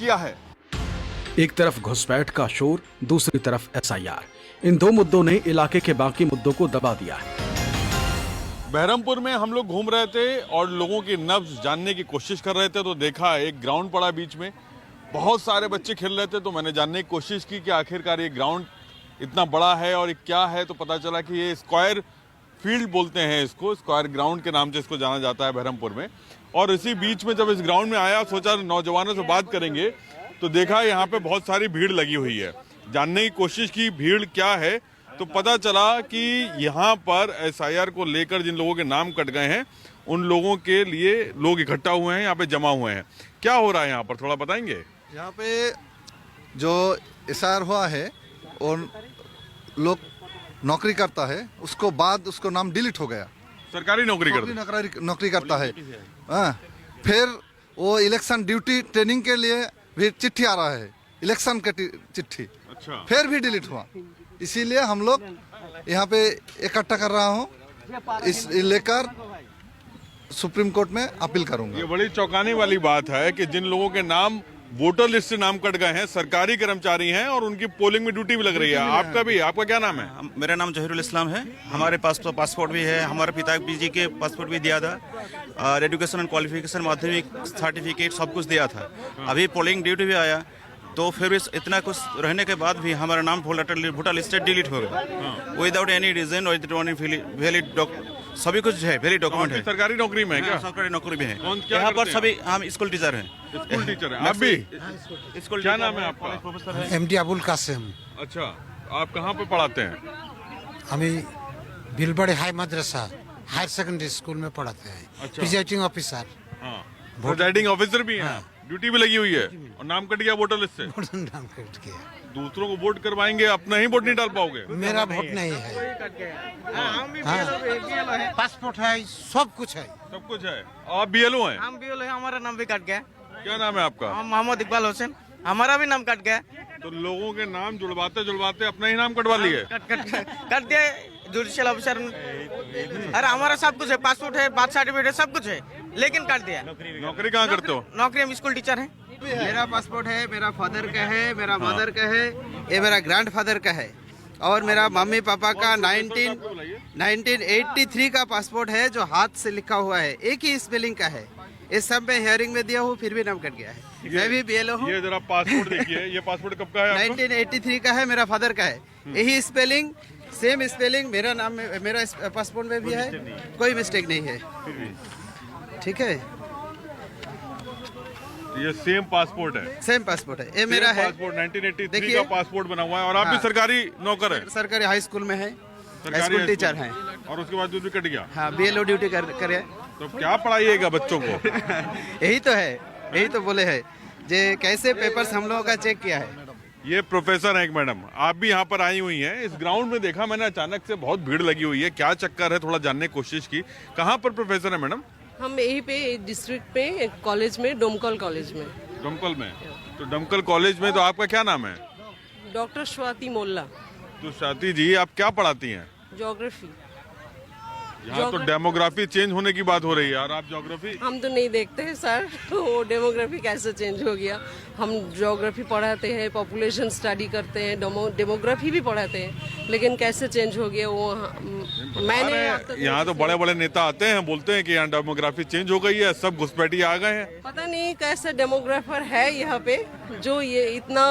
किया है। एक तरफ घुसपैठ का शोर, दूसरी तरफ एसआईआर। इन दो मुद्दों ने इलाके के बाकी मुद्दों को दबा दिया है। बहरमपुर में हम लोग घूम रहे थे और लोगों की नब्ज जानने की कोशिश कर रहे थे, तो देखा एक ग्राउंड पड़ा बीच में, बहुत सारे बच्चे खेल रहे थे। तो मैंने जानने की कोशिश की कि आखिरकार ये ग्राउंड इतना बड़ा है और ये क्या है। तो पता चला कि ये स्क्वायर फील्ड बोलते हैं इसको, स्क्वायर ग्राउंड के नाम से इसको जाना जाता है बहरमपुर में। और इसी बीच में जब इस ग्राउंड में आया, सोचा नौजवानों से बात करेंगे, तो देखा यहाँ पे बहुत सारी भीड़ लगी हुई है। जानने की कोशिश की भीड़ क्या है, तो पता चला कि यहाँ पर एसआईआर को लेकर जिन लोगों के नाम कट गए हैं, उन लोगों के लिए लोग इकट्ठा हुए हैं, यहाँ पे जमा हुए हैं। क्या हो रहा है यहाँ पर, थोड़ा बताएंगे? यहाँ पे जो एसआईआर हुआ है और लोग नौकरी करता है, उसको बाद उसको नाम डिलीट हो गया। सरकारी नौकरी करता है। हाँ, फिर वो इलेक्शन ड्यूटी ट्रेनिंग के लिए भी चिट्ठी आ रहा है, इलेक्शन का चिट्ठी। अच्छा। फिर भी डिलीट हुआ। इसीलिए हम लोग यहाँ पे इकट्ठा कर रहा हूँ, इस लेकर सुप्रीम कोर्ट में अपील करूंगा। ये बड़ी चौंकाने वाली बात है कि जिन लोगों के नाम वोटर लिस्ट से नाम कट गए हैं, सरकारी कर्मचारी हैं और उनकी पोलिंग में ड्यूटी भी लग रही है। आपका भी, आपका क्या नाम है? मेरा नाम जहीरुल इस्लाम है। हमारे पास तो पासपोर्ट भी है, हमारे पिताजी के पासपोर्ट भी दिया था, और एजुकेशन एंड क्वालिफिकेशन माध्यमिक सर्टिफिकेट सब कुछ दिया था। अभी पोलिंग ड्यूटी भी आया, तो फिर इतना कुछ रहने के बाद भी हमारा नाम वोटर लिस्ट डिलीट हो गया विदाउट एनी रीजन और वैलिड सभी कुछ है, वैलिड डॉक्यूमेंट है। सरकारी नौकरी में है क्या? सरकारी नौकरी में है। यहाँ पर सभी हम स्कूल टीचर हैं। स्कूल टीचर है आप भी? स्कूल क्या नाम है आपका? एमडी अबुल कासिम। अच्छा, आप कहाँ पे पढ़ाते हैं? हमें बिलबड़े हाई मदरसा हायर सेकेंडरी स्कूल में पढ़ाते हैं। अच्छा। Presiding officer. हाँ, प्रिजाइडिंग ऑफिसर भी हैं। ड्यूटी भी लगी हुई है और नाम कट गया वोटर लिस्ट से। नाम कट गया। दूसरों को वोट करवाएंगे, अपना ही वोट नहीं डाल पाओगे? मेरा वोट नहीं है। पासपोर्ट है, सब कुछ है। सब कुछ है। आप बीएलओ हैं? हम बीएलओ हैं, हमारा नाम भी कट गया। क्या नाम है आपका? मोहम्मद इकबाल हुसैन, हमारा भी नाम कट गया। तो लोगों के नाम जुड़वाते जुड़वाते अपना ही नाम कटवा लिए? कट दिया जुडिशियल ऑफिसर। अरे हमारा सब कुछ है, पासपोर्ट है, बार्थ सर्टिफिकेट है, सब कुछ है, लेकिन काट दिया। नौकरी कहाँ करते हो? नौकरी हम स्कूल टीचर हैं। मेरा पासपोर्ट है, मेरा फादर का है, मेरा मदर का है, ये मेरा ग्रैंडफादर का है, और मेरा मम्मी पापा का 1983 का पासपोर्ट है, जो हाथ से लिखा हुआ है, एक ही स्पेलिंग का है। इस सब में हियरिंग में दिया हूँ, फिर भी नाम कट गया है। मैं भी बीएलओ हूँ। ये जरा पासपोर्ट देखिए, ये पासपोर्ट कब का है आपका? 1983 का है, मेरा फादर का है। यही स्पेलिंग, सेम स्पेलिंग मेरा नाम में, मेरा पासपोर्ट में भी है, कोई मिस्टेक नहीं है। ठीक है, ये सेम पासपोर्ट है? सेम पासपोर्ट है, ये मेरा है। पासपोर्ट 1983 का पासपोर्ट बना हुआ है। और आप भी सरकारी नौकर है? सरकारी हाई स्कूल में है, स्कूल टीचर हैं। और उसके बाद भी कट गया? हाँ, बीएलओ ड्यूटी करे। तो क्या पढ़ाइएगा बच्चों को? यही तो है, यही तो बोले है जे कैसे पेपर्स हम लोगों का चेक किया है। ये प्रोफेसर है एक मैडम, आप भी यहाँ पर आई हुई हैं। इस ग्राउंड में देखा मैंने, अचानक से बहुत भीड़ लगी हुई है, क्या चक्कर है, थोड़ा जानने की कोशिश की। कहाँ पर प्रोफेसर है मैडम? हम यहीं पे डिस्ट्रिक्ट पे एक कॉलेज में, डोमकल कॉलेज में। डोमकल में? तो डोमकल कॉलेज में, तो आपका क्या नाम है? डॉक्टर स्वाति मोल्ला। तो स्वाति जी, आप क्या पढ़ाती हैं? ज्योग्राफी। यहाँ तो डेमोग्राफी चेंज होने की बात हो रही है यार, आप ज्योग्राफी? हम तो नहीं देखते हैं सर, वो डेमोग्राफी कैसे चेंज हो गया। हम ज्योग्राफी पढ़ाते हैं, पॉपुलेशन स्टडी करते हैं, डेमोग्राफी भी पढ़ाते हैं, लेकिन कैसे चेंज हो गया वो मैंने। यहाँ तो बड़े बड़े नेता आते हैं, बोलते हैं कि यहाँ डेमोग्राफी चेंज हो गई है, सब घुसपैठी आ गए हैं। पता नहीं कैसे डेमोग्राफर है यहाँ पे जो ये इतना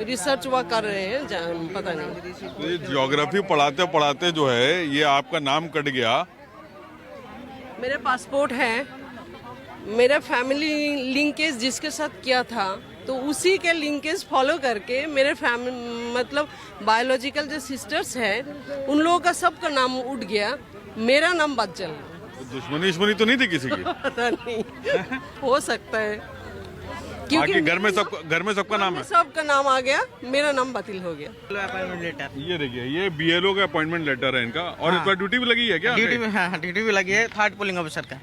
रिसर्च वर्क कर रहे हैं, पता नहीं। तो ये ज्योग्राफी पढ़ाते पढ़ाते जो है, ये आपका नाम कट गया। मेरा पासपोर्ट है, मेरा फैमिली लिंकेज जिसके साथ किया था, तो उसी के लिंकेज फॉलो करके मेरे मतलब बायोलॉजिकल जो सिस्टर्स हैं, उन लोगों का सबका नाम उठ गया, मेरा नाम बच चल। दुश्मनी तो नहीं थी किसी की? पता नहीं, हो सकता है, क्योंकि घर में सबका नाम है, सबका नाम आ गया, मेरा नाम बातिल हो गया। अपॉइंटमेंट लेटर, ये देखिए, ये बीएलओ का अपॉइंटमेंट लेटर है इनका। और इस पर ड्यूटी भी लगी है क्या? ड्यूटी में, हाँ ड्यूटी भी लगी है, थर्ड पोलिंग ऑफिसर का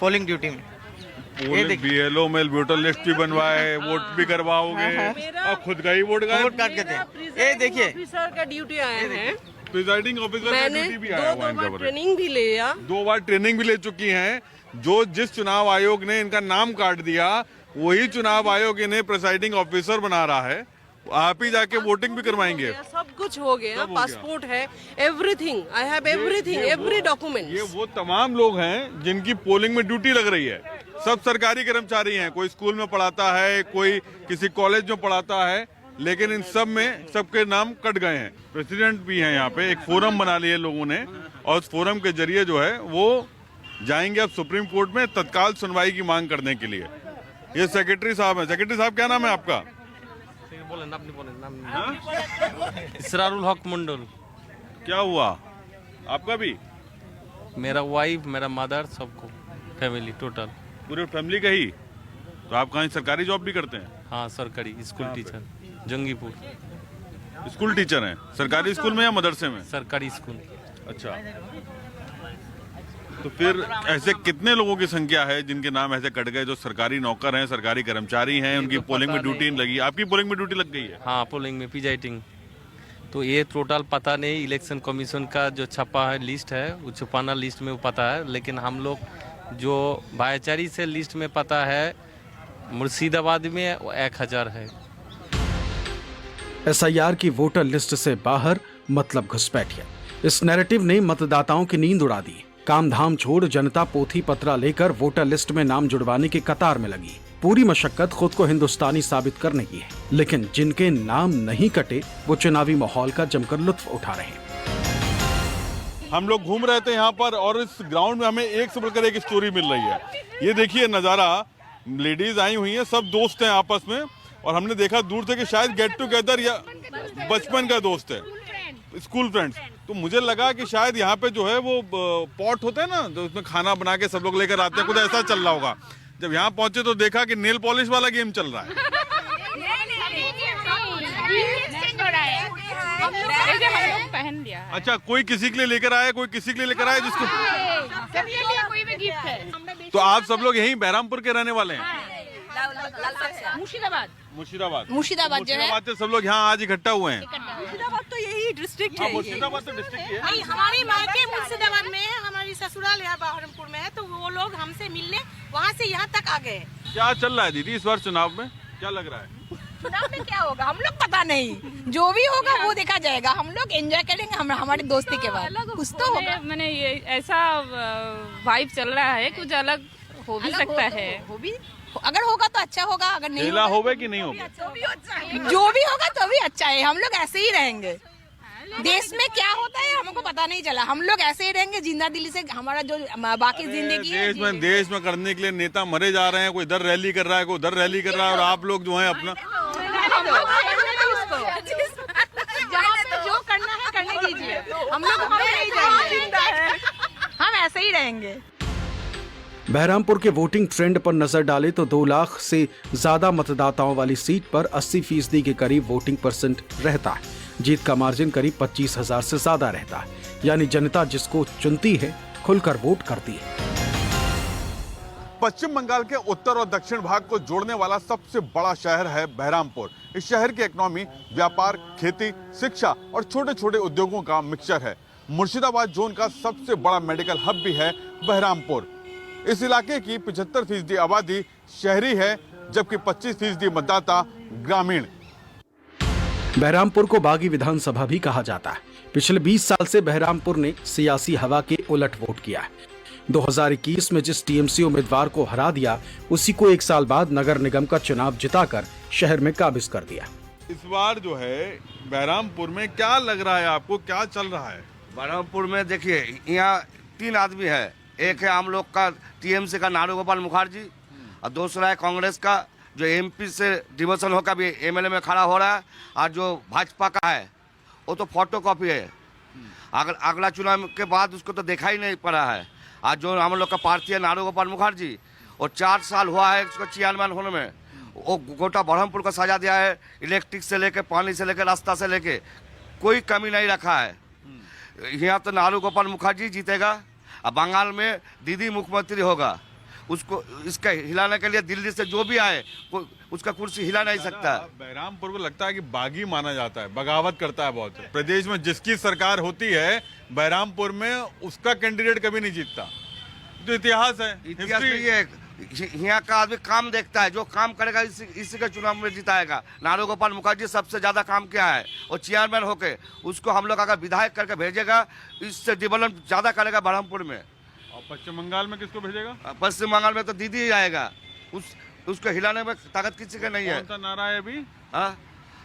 पोलिंग ड्यूटी में। बीएलओ में वोटर लिस्ट भी बनवाए, वोट भी करवाओगे, और खुद का ही वोट काट के थे। ये देखिए, ऑफिसर का ड्यूटी आया है, प्रिजाइडिंग ऑफिसर का ड्यूटी भी आया हुआ है। दो बार ट्रेनिंग भी लिया, 2 बार ट्रेनिंग भी ले चुकी हैं। जो जिस चुनाव आयोग ने इनका नाम काट दिया, वही चुनाव आयोग इन्हें प्रिसाइडिंग ऑफिसर बना रहा है, आप ही जाके वोटिंग भी करवाएंगे। सब कुछ हो गया, सब हो गया। पासपोर्ट है, everything, I have everything, every document. ये वो तमाम लोग हैं जिनकी पोलिंग में ड्यूटी लग रही है, सब सरकारी कर्मचारी हैं, कोई स्कूल में पढ़ाता है, कोई किसी कॉलेज में पढ़ाता है, लेकिन इन सब में सबके नाम कट गए हैं। प्रेसिडेंट भी हैं यहाँ पे, एक फोरम बना लिए लोगों ने, और उस फोरम के जरिए जो है वो जाएंगे अब सुप्रीम कोर्ट में तत्काल सुनवाई की मांग करने के लिए। ये सेक्रेटरी साहब हैं। सेक्रेटरी साहब क्या नाम है आपका? इसरारुल हक मंडल। क्या हुआ आपका भी? मेरा वाइफ, मेरा मदर, सबको फैमिली टोटल। पूरे फैमिली का ही? तो आप कहीं सरकारी जॉब भी करते हैं? हाँ, सरकारी school teacher, Jangipur. School teacher हैं? सरकारी स्कूल में या मदरसे में? सरकारी स्कूल। अच्छा, तो फिर ऐसे कितने लोगों की संख्या है जिनके नाम ऐसे कट गए, जो सरकारी नौकर हैं, सरकारी कर्मचारी हैं, उनकी पोलिंग में ड्यूटी लगी? आपकी पोलिंग में ड्यूटी लग गई है? हाँ, पोलिंग में प्रिजाइडिंग। तो ये टोटल पता नहीं, इलेक्शन कमीशन का जो छपा है लिस्ट है, वो छुपाना लिस्ट में वो पता है, लेकिन हम लोग जो भाईचारी से लिस्ट में पता है, मुर्शिदाबाद में 1000 है। एसआईआर की वोटर लिस्ट से बाहर मतलब घुसपैठिया। इस नैरेटिव ने मतदाताओं की नींद उड़ा दी। काम धाम छोड़ जनता पोथी पत्रा लेकर वोटर लिस्ट में नाम जुड़वाने की कतार में लगी। पूरी मशक्कत खुद को हिंदुस्तानी साबित करने की है, लेकिन जिनके नाम नहीं कटे वो चुनावी माहौल का जमकर लुत्फ उठा रहे हैं। हम लोग घूम रहे थे यहाँ पर, और इस ग्राउंड में हमें एक से बढ़कर एक स्टोरी मिल रही है। ये देखिए नज़ारा, लेडीज आई हुई हैं, सब दोस्त हैं आपस में, और हमने देखा दूर से कि शायद गेट टुगेदर या बचपन का दोस्त है, स्कूल फ्रेंड्स। तो मुझे लगा कि शायद यहाँ पे जो है वो पॉट होते हैं ना, तो उसमें खाना बना के सब लोग लेकर आते हैं, कुछ ऐसा चल रहा होगा। जब यहाँ पहुंचे तो देखा कि नेल पॉलिश वाला गेम चल रहा है। पहन लिया है। अच्छा, कोई किसी के लिए लेकर आया, कोई किसी के लिए लेकर आया जिसको। कोई भी गिफ्ट है। तो आप सब लोग यहीं बहरामपुर के रहने वाले हैं? मुर्शिदाबाद। मुर्शिदाबाद। मुर्शिदाबाद जो है, मुर्शिदाबाद से सब लोग यहाँ आज इकट्ठा हुए हैं। मुर्शिदाबाद तो यही डिस्ट्रिक्ट है। मुर्शिदाबाद तो डिस्ट्रिक्ट है। नहीं, हमारी मायके मुर्शिदाबाद में है, हमारी ससुराल यहाँ बहरमपुर में है, तो वो लोग हमसे मिलने वहाँ से यहाँ तक आ गए। क्या चल रहा है दीदी इस बार चुनाव में, क्या लग रहा है? चुनाव में क्या होगा हम लोग पता नहीं, जो भी होगा वो देखा जाएगा। हम लोग एंजॉय करेंगे हमारी दोस्ती के बाद, कुछ तो होगा। मैंने ये ऐसा वाइब चल रहा है, कुछ अलग हो भी सकता है। हो भी, अगर होगा तो अच्छा होगा, अगर नहीं खेला होगा कि नहीं होगा? जो भी होगा तो भी अच्छा है। हम लोग ऐसे ही रहेंगे, देश में क्या होता है हमको पता नहीं चला, हम लोग ऐसे ही रहेंगे जिंदा दिली से। हमारा जो बाकी जिंदगी है, देश में करने के लिए नेता मरे जा रहे हैं, कोई इधर रैली कर रहा है, कोई उधर रैली कर रहा है, और आप लोग जो है अपना जहाँ पे जो करना है करने दीजिए। हम लोग नहीं जाएंगे, हम ऐसे ही रहेंगे। बहरामपुर के वोटिंग ट्रेंड पर नजर डाले तो 2 लाख से ज्यादा मतदाताओं वाली सीट पर 80% के करीब वोटिंग परसेंट रहता है। जीत का मार्जिन करीब 25,000 से ज्यादा रहता है, यानी जनता जिसको चुनती है खुलकर वोट करती है। पश्चिम बंगाल के उत्तर और दक्षिण भाग को जोड़ने वाला सबसे बड़ा शहर है बहरामपुर। इस शहर की इकोनॉमी व्यापार, खेती, शिक्षा और छोटे छोटे उद्योगों का मिक्सचर है। मुर्शिदाबाद जोन का सबसे बड़ा मेडिकल हब भी है बहरामपुर। इस इलाके की 75% आबादी शहरी है, जबकि 25% मतदाता ग्रामीण। बहरामपुर को बागी विधानसभा भी कहा जाता है। पिछले 20 साल से बहरामपुर ने सियासी हवा के उलट वोट किया है। 2021 में जिस टीएमसी उम्मीदवार को हरा दिया, उसी को 1 साल बाद नगर निगम का चुनाव जिताकर शहर में काबिज कर दिया। इस बार जो है बहरामपुर में क्या लग रहा है आपको, क्या चल रहा है? बहरामपुर में देखिए, यहाँ 3 आदमी है। एक है हम लोग का टीएमसी का नारू गोपाल मुखर्जी, और दूसरा है कांग्रेस का जो एमपी से डिमोशन होकर भी एमएलए में खड़ा हो रहा है, और जो भाजपा का है वो तो फोटो कॉपी है। अगला चुनाव के बाद उसको तो देखा ही नहीं पड़ा है। आज जो हम लोग का प्रार्थी है नारू गोपाल मुखर्जी, वो 4 साल हुआ है उसको चेयरमैन होने में, वो गोटा बरहमपुर को सजा दिया है। इलेक्ट्रिक से लेके, पानी से लेके, रास्ता से लेके कोई कमी नहीं रखा है। यहाँ तो नारू गोपाल मुखर्जी जीतेगा, और बंगाल में दीदी मुख्यमंत्री होगा। उसको इसका हिलाने के लिए दिल्ली से जो भी आए उसका कुर्सी हिला नहीं सकता। बहरामपुर को लगता है कि बागी माना जाता है, बगावत करता है बहुत। प्रदेश में जिसकी सरकार होती है, बहरामपुर में उसका कैंडिडेट कभी नहीं जीतता। तो इतिहास है, इतिहास नहीं है। यहाँ का आदमी काम देखता है, जो काम करेगा इसी के चुनाव में जिताएगा। नारू गोपाल मुखर्जी सबसे ज्यादा काम किया है और चेयरमैन होके उसको हम लोग अगर विधायक करके भेजेगा, इससे डेवलप ज्यादा करेगा बरहमपुर में। और पश्चिम बंगाल में किसको भेजेगा? पश्चिम बंगाल में तो दीदी ही आएगा, उसको हिलाने में ताकत किसी के नहीं है। कौन सा नारा है अभी?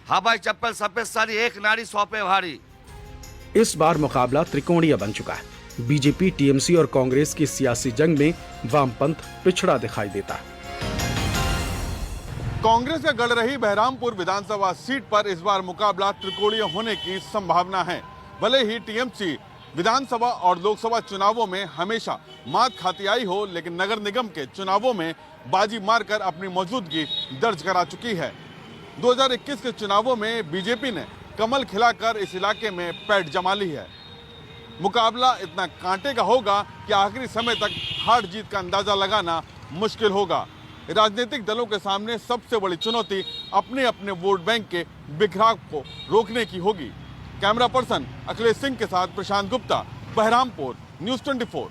हवाई चप्पल सफेद साड़ी, एक नारी 100 पे भारी। इस बार मुकाबला त्रिकोणीय बन चुका है। बीजेपी, टीएमसी और कांग्रेस की सियासी जंग में वामपंथ पिछड़ा दिखाई देता है। कांग्रेस का गढ़ रही बहरामपुर विधानसभा सीट पर इस बार मुकाबला त्रिकोणीय होने की संभावना है। भले ही टीएमसी विधानसभा और लोकसभा चुनावों में हमेशा मात खाती आई हो, लेकिन नगर निगम के चुनावों में बाजी मारकर अपनी मौजूदगी दर्ज करा चुकी है। 2021 के चुनावों में बीजेपी ने कमल खिलाकर इस इलाके में पैठ जमा ली है। मुकाबला इतना कांटे का होगा कि आखिरी समय तक हार जीत का अंदाजा लगाना मुश्किल होगा। राजनीतिक दलों के सामने सबसे बड़ी चुनौती अपने अपने वोट बैंक के बिखराव को रोकने की होगी। कैमरा पर्सन अखिलेश सिंह के साथ प्रशांत गुप्ता, बहरामपुर, न्यूज़ 24।